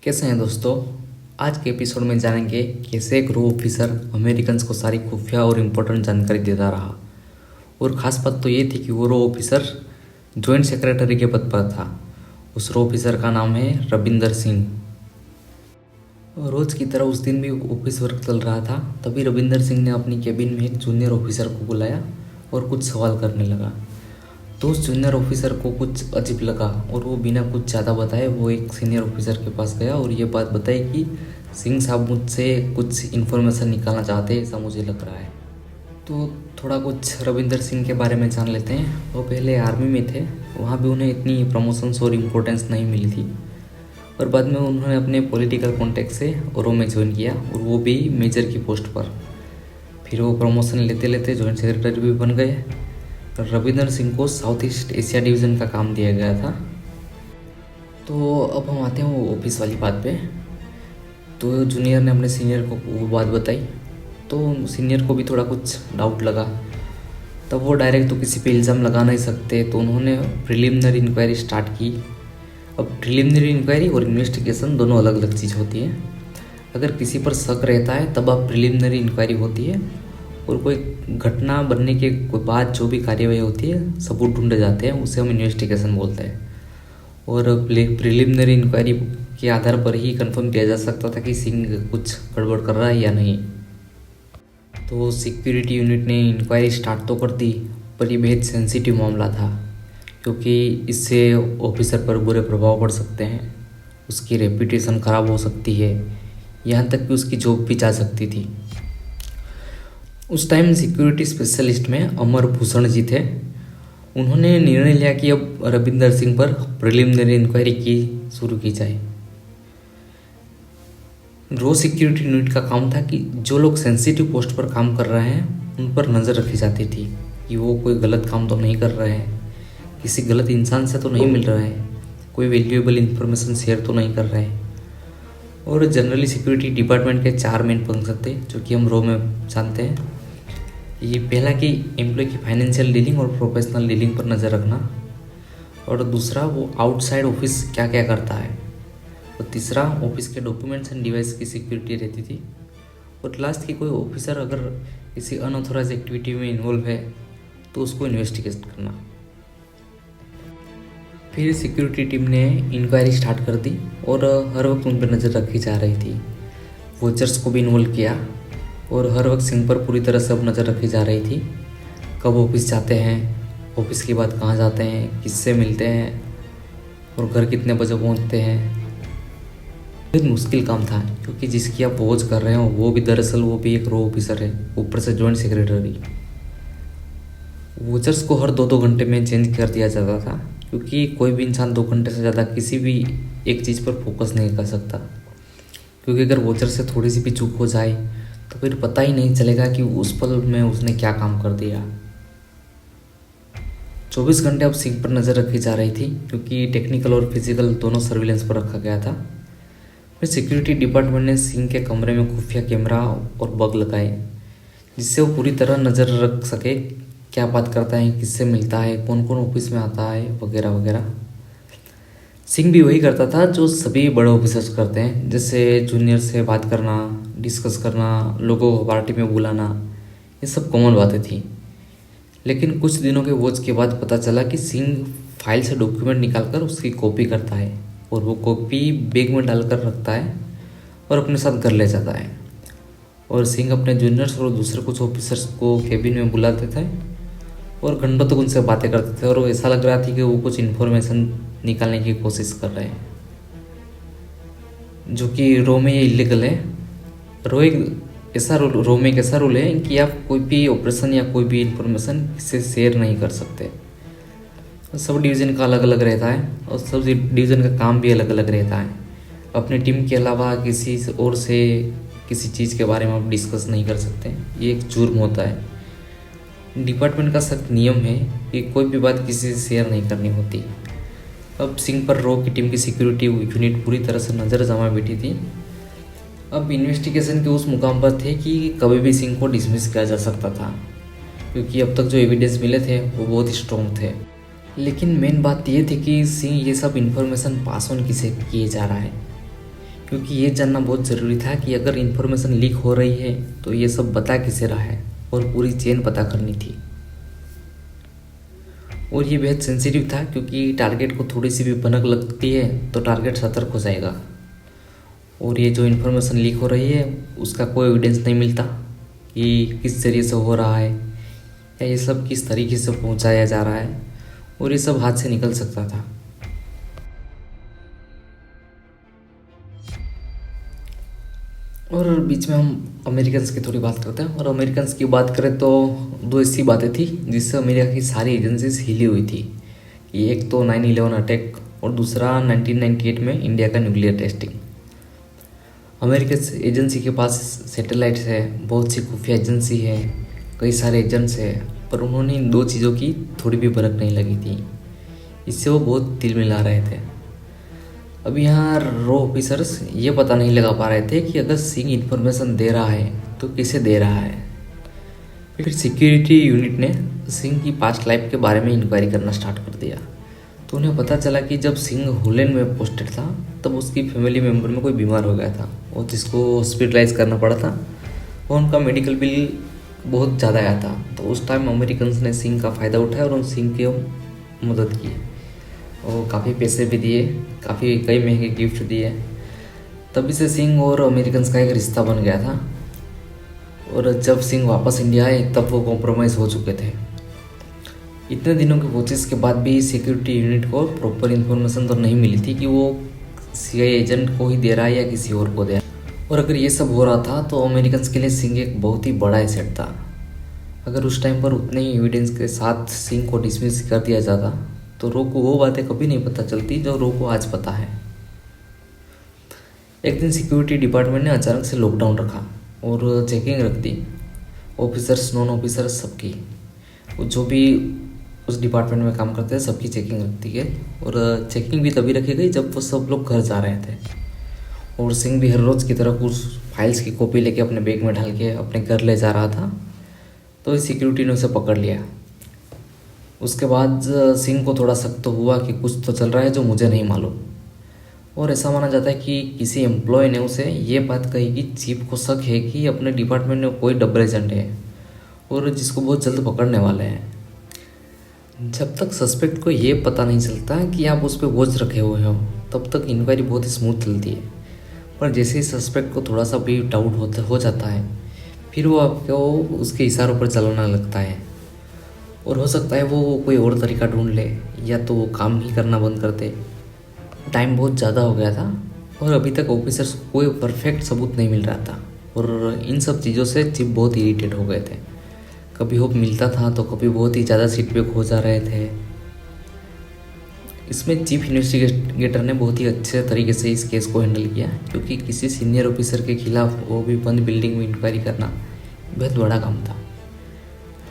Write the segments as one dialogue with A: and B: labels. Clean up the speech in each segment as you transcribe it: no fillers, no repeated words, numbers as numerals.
A: कैसे हैं दोस्तों। आज के एपिसोड में जानेंगे कैसे एक रो ऑफिसर अमेरिकन्स को सारी खुफिया और इम्पोर्टेंट जानकारी देता रहा। और ख़ास बात तो ये थी कि वो रो ऑफिसर जॉइंट सेक्रेटरी के पद पर था। उस रो ऑफिसर का नाम है रविंदर सिंह। रोज़ की तरह उस दिन भी ऑफिस वर्क चल रहा था। तभी रविंदर सिंह ने अपनी केबिन में एक जूनियर ऑफिसर को बुलाया और कुछ सवाल करने लगा। तो उस जूनियर ऑफिसर को कुछ अजीब लगा और वो बिना कुछ ज़्यादा बताए वो एक सीनियर ऑफिसर के पास गया और ये बात बताई कि सिंह साहब मुझसे कुछ इन्फॉर्मेशन निकालना चाहते हैं, ऐसा मुझे लग रहा है। तो थोड़ा कुछ रविंदर सिंह के बारे में जान लेते हैं। वो पहले आर्मी में थे, वहाँ भी उन्हें इतनी प्रमोशंस और इम्पोर्टेंस नहीं मिली थी। और बाद में उन्होंने अपने पॉलिटिकल कॉन्टेक्ट से औरों में ज्वाइन किया और वो भी मेजर की पोस्ट पर। फिर वो प्रमोशन लेते लेते जॉइंट सेक्रेटरी भी बन गए। रविंदर सिंह को साउथ ईस्ट एशिया डिवीज़न का काम दिया गया था। तो अब हम आते हैं वो ऑफिस वाली बात पे। तो जूनियर ने अपने सीनियर को वो बात बताई, तो सीनियर को भी थोड़ा कुछ डाउट लगा। तब वो डायरेक्ट तो किसी पे इल्ज़ाम लगा नहीं सकते, तो उन्होंने प्रिलिमिनरी इंक्वायरी स्टार्ट की। अब प्रिलिमिनरी इंक्वायरी और इन्वेस्टिगेशन दोनों अलग अलग चीज़ होती है। अगर किसी पर शक रहता है तब आप प्रिलिमिनरी इंक्वायरी होती है, और कोई घटना बनने के बाद जो भी कार्यवाही होती है, सबूत ढूंढे जाते हैं, उसे हम इन्वेस्टिगेशन बोलते हैं। और प्रिलिमिनरी इंक्वायरी के आधार पर ही कंफर्म किया जा सकता था कि सिंह कुछ गड़बड़ कर रहा है या नहीं। तो सिक्योरिटी यूनिट ने इंक्वायरी स्टार्ट तो कर दी, पर ये बेहद सेंसिटिव मामला था, क्योंकि इससे ऑफिसर पर बुरे प्रभाव पड़ सकते हैं, उसकी रेपुटेशन ख़राब हो सकती है, यहाँ तक कि उसकी जॉब भी जा सकती थी। उस टाइम सिक्योरिटी स्पेशलिस्ट में अमर भूषण जी थे। उन्होंने निर्णय लिया कि अब रविंदर सिंह पर प्रिलिमिनरी इंक्वायरी की शुरू की जाए। रो सिक्योरिटी यूनिट का काम था कि जो लोग सेंसिटिव पोस्ट पर काम कर रहे हैं उन पर नज़र रखी जाती थी कि वो कोई गलत काम तो नहीं कर रहे हैं, किसी गलत इंसान से तो नहीं मिल रहा है, कोई वैल्यूएबल इंफॉर्मेशन शेयर तो नहीं कर रहे हैं। और जनरली सिक्योरिटी डिपार्टमेंट के 4 मेन फंक्शन थे जो कि हम रो में जानते हैं। ये पहला कि एम्प्लॉय की फाइनेंशियल डीलिंग और प्रोफेशनल डीलिंग पर नज़र रखना, और दूसरा वो आउटसाइड ऑफिस क्या क्या करता है, और तीसरा ऑफिस के डॉक्यूमेंट्स एंड डिवाइस की सिक्योरिटी रहती थी, और लास्ट की कोई ऑफिसर अगर किसी अनऑथोराइज एक्टिविटी में इन्वॉल्व है तो उसको इन्वेस्टिगेट करना। फिर सिक्योरिटी टीम ने इंक्वायरी स्टार्ट कर दी और हर वक्त उन पर नज़र रखी जा रही थी। वॉचर्स को भी इन्वॉल्व किया और हर वक्त सिंह पर पूरी तरह से अब नज़र रखी जा रही थी। कब ऑफिस जाते हैं, ऑफिस के बाद कहाँ जाते हैं, किससे मिलते हैं, और घर कितने बजे पहुँचते हैं। बहुत मुश्किल काम था, क्योंकि जिसकी आप वॉच कर रहे हो वो भी दरअसल वो भी एक रो ऑफिसर है, ऊपर से जॉइंट सेक्रेटरी। वॉचर्स को हर 2-2 घंटे में चेंज कर दिया जाता था, क्योंकि कोई भी इंसान 2 घंटे से ज़्यादा किसी भी एक चीज़ पर फोकस नहीं कर सकता। क्योंकि अगर वॉचर से थोड़ी सी भी चूक हो जाए तो फिर पता ही नहीं चलेगा कि उस पल में उसने क्या काम कर दिया। 24 घंटे अब सिंह पर नज़र रखी जा रही थी, क्योंकि टेक्निकल और फिजिकल दोनों सर्विलेंस पर रखा गया था। फिर सिक्योरिटी डिपार्टमेंट ने सिंह के कमरे में खुफिया कैमरा और बग लगाए, जिससे वो पूरी तरह नज़र रख सके क्या बात करता है, किससे मिलता है, कौन कौन ऑफिस में आता है, वगैरह वगैरह। सिंह भी वही करता था जो सभी बड़े ऑफिसर्स करते हैं, जैसे जूनियर से बात करना, डिस्कस करना, लोगों को पार्टी में बुलाना, ये सब कॉमन बातें थी। लेकिन कुछ दिनों के वॉच के बाद पता चला कि सिंह फाइल से डॉक्यूमेंट निकालकर उसकी कॉपी करता है और वो कॉपी बैग में डालकर रखता है और अपने साथ घर ले जाता है। और सिंह अपने जूनियर्स और दूसरे कुछ ऑफिसर्स को केबिन में बुलाते थे और घंटों तक उनसे बातें करते थे, और ऐसा लग रहा था कि वो कुछ इन्फॉर्मेशन निकालने की कोशिश कर रहे हैं, जो कि रो में ये इलीगल है। रो में एक ऐसा रूल है कि आप कोई भी ऑपरेशन या कोई भी इन्फॉर्मेशन किसी से शेयर नहीं कर सकते। सब डिवीज़न का अलग अलग रहता है और सब डिवीज़न का काम भी अलग अलग रहता है। अपनी टीम के अलावा किसी और से किसी चीज़ के बारे में आप डिस्कस नहीं कर सकते, ये एक जुर्म होता है। डिपार्टमेंट का सख्त नियम है कि कोई भी बात किसी से शेयर नहीं करनी होती। अब सिंह पर रो की टीम की सिक्योरिटी यूनिट पूरी तरह से नज़र जमा बैठी थी। अब इन्वेस्टिगेशन के उस मुकाम पर थे कि कभी भी सिंह को डिसमिस किया जा सकता था, क्योंकि अब तक जो एविडेंस मिले थे वो बहुत ही स्ट्रॉन्ग थे। लेकिन मेन बात ये थी कि सिंह ये सब इन्फॉर्मेशन पास ऑन किसे किए जा रहा है, क्योंकि ये जानना बहुत ज़रूरी था कि अगर इन्फॉर्मेशन लीक हो रही है तो ये सब बता किसे रहा है, और पूरी चेन पता करनी थी। और ये बेहद सेंसिटिव था क्योंकि टारगेट को थोड़ी सी भी भनक लगती है तो टारगेट सतर्क हो जाएगा। और ये जो इन्फॉर्मेशन लीक हो रही है उसका कोई एविडेंस नहीं मिलता कि किस जरिए से हो रहा है या ये सब किस तरीके से पहुंचाया जा रहा है, और ये सब हाथ से निकल सकता था। और बीच में हम अमेरिकन्स की थोड़ी बात करते हैं। और अमेरिकन्स की बात करें तो दो ऐसी बातें थी जिससे अमेरिका की सारी एजेंसीज हिली हुई थी। कि एक तो 9/11 अटैक और दूसरा 1998 में इंडिया का न्यूक्लियर टेस्टिंग। अमेरिकन एजेंसी के पास सैटेलाइट्स है, बहुत सी खुफिया एजेंसी है, कई सारे एजेंट्स है, पर उन्होंने इन दो चीज़ों की थोड़ी भी भनक नहीं लगी थी। इससे वो बहुत तिल मिला रहे थे। अब यहाँ रो ऑफिसर्स ये पता नहीं लगा पा रहे थे कि अगर सिंह इन्फॉर्मेशन दे रहा है तो किसे दे रहा है। फिर सिक्योरिटी यूनिट ने सिंह की पास्ट लाइफ के बारे में इंक्वायरी करना स्टार्ट कर दिया। तो उन्हें पता चला कि जब सिंह होलैंड में पोस्टेड था तब उसकी फैमिली मेम्बर में कोई बीमार हो गया था और जिसको हॉस्पिटलाइज करना पड़ा था, और उनका मेडिकल बिल बहुत ज़्यादा आया था। तो उस टाइम अमेरिकन्स ने सिंह का फ़ायदा उठाया और उन सिंह की मदद की और काफ़ी पैसे भी दिए, कई महंगे गिफ्ट दिए। तभी से सिंह और अमेरिकन्स का एक रिश्ता बन गया था। और जब सिंह वापस इंडिया आए तब वो कॉम्प्रोमाइज़ हो चुके थे। इतने दिनों की कोशिश के बाद भी सिक्योरिटी यूनिट को प्रॉपर इन्फॉर्मेशन तो नहीं मिली थी कि वो सीआईए एजेंट को ही दे रहा है या किसी और को दे रहा है। और अगर ये सब हो रहा था तो अमेरिकन्स के लिए सिंह एक बहुत ही बड़ा एसेट था। अगर उस टाइम पर उतने ही एविडेंस के साथ सिंह को डिसमिस कर दिया जाता तो रो को वो बातें कभी नहीं पता चलती जो रो को आज पता है। एक दिन सिक्योरिटी डिपार्टमेंट ने अचानक से लॉकडाउन रखा और चेकिंग रख दी, ऑफिसर्स नॉन ऑफिसर्स सबकी। जो भी उस डिपार्टमेंट में काम करते हैं सबकी चेकिंग रखती गई। और चेकिंग भी तभी रखी गई जब वो सब लोग घर जा रहे थे। और सिंह भी हर रोज़ की तरह कुछ फाइल्स की कॉपी लेके अपने बैग में डाल के अपने घर ले जा रहा था। तो इस सिक्योरिटी ने उसे पकड़ लिया। उसके बाद सिंह को थोड़ा शक तो हुआ कि कुछ तो चल रहा है जो मुझे नहीं मालूम। और ऐसा माना जाता है कि किसी एम्प्लॉय ने उसे ये बात कही कि चीफ को शक है कि अपने डिपार्टमेंट में कोई डबल एजेंट है और जिसको बहुत जल्द पकड़ने वाले हैं। जब तक सस्पेक्ट को ये पता नहीं चलता कि आप उस पर वॉच रखे हुए हो तब तक इंक्वायरी बहुत ही स्मूथ चलती है। पर जैसे ही सस्पेक्ट को थोड़ा सा भी डाउट हो जाता है फिर वो आपको उसके इशारों पर चलाना लगता है। और हो सकता है वो कोई और तरीका ढूंढ ले या तो वो काम ही करना बंद कर दे। टाइम बहुत ज़्यादा हो गया था और अभी तक ऑफिसर्स को कोई परफेक्ट सबूत नहीं मिल रहा था। और इन सब चीज़ों से चीफ बहुत इरिटेट हो गए थे। कभी होप मिलता था तो कभी बहुत ही ज़्यादा सीटबैक हो जा रहे थे। इसमें चीफ इन्वेस्टिगेटर ने बहुत ही अच्छे तरीके से इस केस को हैंडल किया, क्योंकि किसी सीनियर ऑफिसर के खिलाफ वो भी बंद बिल्डिंग में इंक्वायरी करना बहुत बड़ा काम था।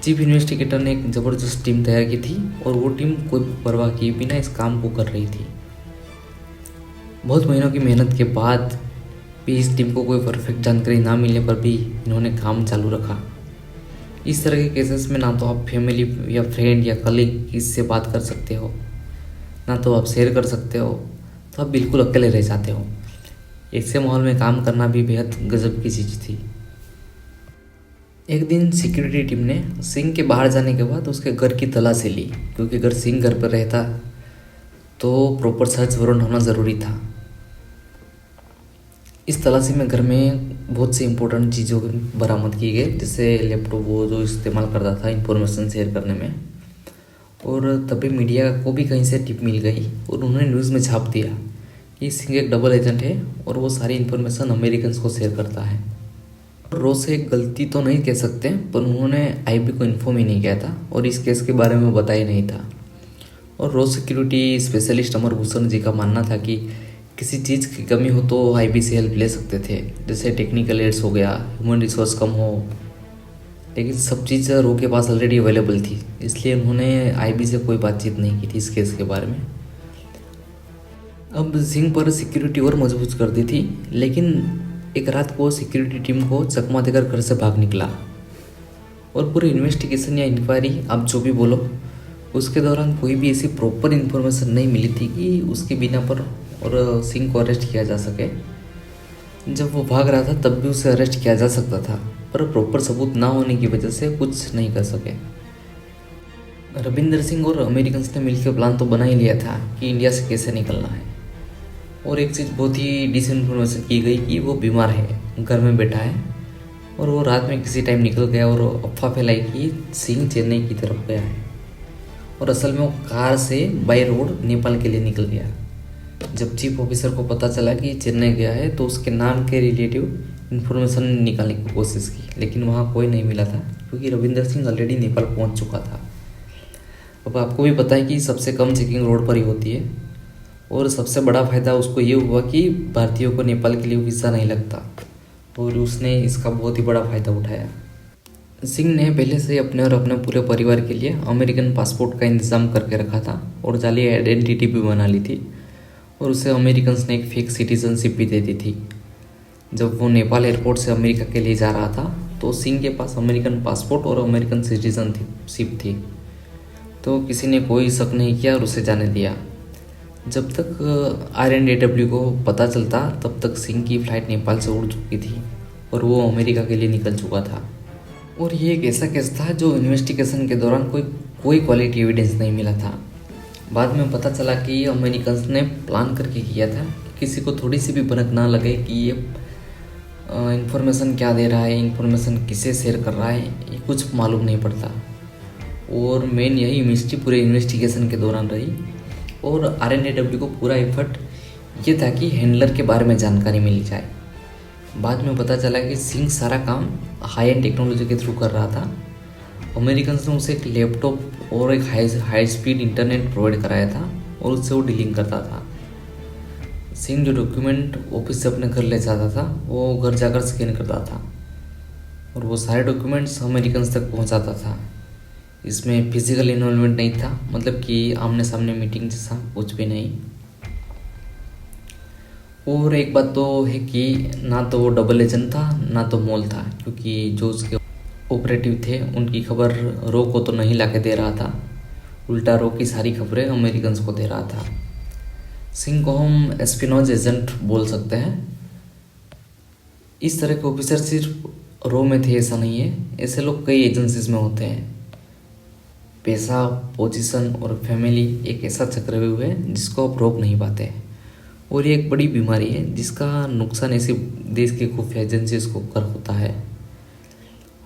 A: चीफ इन्वेस्टिगेटर ने एक ज़बरदस्त टीम तैयार की थी और वो टीम कोई परवाह किए बिना इस काम को कर रही थी। बहुत महीनों की मेहनत के बाद भी इस टीम को कोई परफेक्ट जानकारी ना मिलने पर भी इन्होंने काम चालू रखा। इस तरह के केसेस में ना तो आप फैमिली या फ्रेंड या कलीग किससे बात कर सकते हो, ना तो आप शेयर कर सकते हो, तो आप बिल्कुल अकेले रह जाते हो। ऐसे माहौल में काम करना भी बेहद गजब की चीज़ थी। एक दिन सिक्योरिटी टीम ने सिंह के बाहर जाने के बाद उसके घर की तलाशी ली, क्योंकि अगर सिंह घर पर रहता तो प्रॉपर सर्च वारंट होना ज़रूरी था। इस तलाशी में घर में बहुत सी इंपॉर्टेंट चीज़ों बरामद की गई, जैसे लैपटॉप वो जो इस्तेमाल करता था इंफॉर्मेशन शेयर करने में। और तभी मीडिया को भी कहीं से टिप मिल गई और उन्होंने न्यूज़ में छाप दिया कि सिंह एक डबल एजेंट है और वो सारी इन्फॉर्मेशन अमेरिकन्स को शेयर करता है। रो से गलती तो नहीं कह सकते, पर उन्होंने आईबी को इन्फॉर्म ही नहीं किया था और इस केस के बारे में बताया नहीं था। और रो सिक्योरिटी स्पेशलिस्ट अमर भूषण जी का मानना था कि किसी चीज़ की कमी हो तो आईबी से हेल्प ले सकते थे, जैसे टेक्निकल एड्स हो गया, ह्यूमन रिसोर्स कम हो। लेकिन सब चीज़ रो के पास ऑलरेडी अवेलेबल थी, इसलिए उन्होंने आईबी से कोई बातचीत नहीं की थी इस केस के बारे में। अब सिंह पर सिक्योरिटी और मजबूत कर दी थी, लेकिन एक रात को सिक्योरिटी टीम को चकमा देकर घर से भाग निकला। और पूरी इन्वेस्टिगेशन या इंक्वायरी आप जो भी बोलो, उसके दौरान कोई भी ऐसी प्रॉपर इन्फॉर्मेशन नहीं मिली थी कि उसके बिना पर और सिंह को अरेस्ट किया जा सके। जब वो भाग रहा था तब भी उसे अरेस्ट किया जा सकता था, पर प्रॉपर सबूत ना होने की वजह से कुछ नहीं कर सके। रविंदर सिंह और अमेरिकन्स ने मिलकर प्लान तो बना ही लिया था कि इंडिया से कैसे निकलना है। और एक चीज़ बहुत ही डिसइंफॉर्मेशन की गई कि वो बीमार है, घर में बैठा है, और वो रात में किसी टाइम निकल गया और अफवाह फैलाई कि सिंह चेन्नई की तरफ गया है, और असल में वो कार से बाई रोड नेपाल के लिए निकल गया। जब चीफ ऑफिसर को पता चला कि चेन्नई गया है तो उसके नाम के रिलेटिव इन्फॉर्मेशन निकालने की कोशिश की, लेकिन वहाँ कोई नहीं मिला था क्योंकि रविंदर सिंह ऑलरेडी नेपाल पहुँच चुका था। अब आपको भी पता है कि सबसे कम चेकिंग रोड पर ही होती है, और सबसे बड़ा फ़ायदा उसको ये हुआ कि भारतीयों को नेपाल के लिए वीज़ा नहीं लगता, और उसने इसका बहुत ही बड़ा फ़ायदा उठाया। सिंह ने पहले से अपने और अपने पूरे परिवार के लिए अमेरिकन पासपोर्ट का इंतज़ाम करके रखा था और जाली आइडेंटिटी भी बना ली थी, और उसे अमेरिकन्स ने एक फेक सिटीजनशिप भी दे दी थी। जब वो नेपाल एयरपोर्ट से अमेरिका के लिए जा रहा था तो सिंह के पास अमेरिकन पासपोर्ट और अमेरिकन सिटीजनशिप थी, तो किसी ने कोई शक नहीं किया और उसे जाने दिया। जब तक RNAW को पता चलता तब तक सिंह की फ़्लाइट नेपाल से उड़ चुकी थी और वो अमेरिका के लिए निकल चुका था। और ये एक ऐसा केस था जो इन्वेस्टिगेशन के दौरान कोई क्वालिटी एविडेंस नहीं मिला था। बाद में पता चला कि अमेरिकन्स ने प्लान करके किया था, किसी को थोड़ी सी भी भनक ना लगे कि ये इन्फॉर्मेशन क्या दे रहा है, इन्फॉर्मेशन किसे शेयर कर रहा है, ये कुछ मालूम नहीं पड़ता। और मेन यही मिस्ट्री पूरे इन्वेस्टिगेशन के दौरान रही, और RNAW को पूरा एफर्ट ये था कि हैंडलर के बारे में जानकारी मिल जाए। बाद में पता चला कि सिंह सारा काम हाई एंड टेक्नोलॉजी के थ्रू कर रहा था। अमेरिकन्स ने उसे एक लैपटॉप और एक हाई स्पीड इंटरनेट प्रोवाइड कराया था और उससे वो डीलिंग करता था। सिंह जो डॉक्यूमेंट ऑफिस से अपने घर ले जाता था वो घर जाकर स्कैन करता था, और वो सारे डॉक्यूमेंट्स अमेरिकन्स तक पहुंचाता था। इसमें फिजिकल इन्वॉल्वमेंट नहीं था, मतलब कि आमने सामने मीटिंग जैसा कुछ भी नहीं। और एक बात तो है कि ना तो वो डबल एजेंट था ना तो मोल था, क्योंकि जो उसके ऑपरेटिव थे उनकी खबर रो को तो नहीं लाके दे रहा था, उल्टा रो की सारी खबरें अमेरिकन्स को दे रहा था। सिंह को हम एस्पिनोज एजेंट बोल सकते हैं। इस तरह के ऑफिसर सिर्फ रो में थे ऐसा नहीं है, ऐसे लोग कई एजेंसीज में होते हैं। पैसा, पोजीशन और फैमिली एक ऐसा चक्रव्यूह है जिसको आप रोक नहीं पाते, और ये एक बड़ी बीमारी है जिसका नुकसान ऐसी देश की खुफिया एजेंसीज को कर होता है।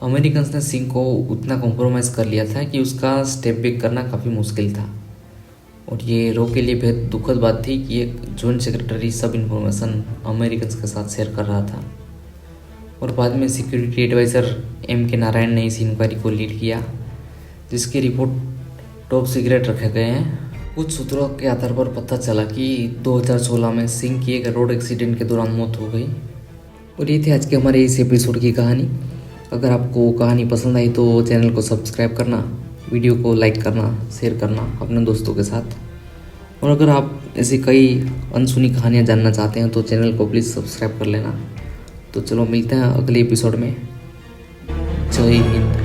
A: अमेरिकन्स ने सिंह को उतना कॉम्प्रोमाइज़ कर लिया था कि उसका स्टेप बैक करना काफ़ी मुश्किल था, और ये रो के लिए बेहद दुखद बात थी कि एक जॉइंट सेक्रेटरी सब इन्फॉर्मेशन अमेरिकन्स के साथ शेयर कर रहा था। और बाद में सिक्योरिटी एडवाइज़र MK नारायण ने इस इंक्वायरी को लीड किया, जिसकी रिपोर्ट टॉप सीक्रेट रखे गए हैं। कुछ सूत्रों के आधार पर पता चला कि 2016 में सिंह की एक रोड एक्सीडेंट के दौरान मौत हो गई। और ये थी आज के हमारे इस एपिसोड की कहानी। अगर आपको कहानी पसंद आई तो चैनल को सब्सक्राइब करना, वीडियो को लाइक करना, शेयर करना अपने दोस्तों के साथ। और अगर आप ऐसी कई अनसुनी कहानियाँ जानना चाहते हैं तो चैनल को प्लीज़ सब्सक्राइब कर लेना। तो चलो मिलते हैं अगले एपिसोड में। जय हिंद।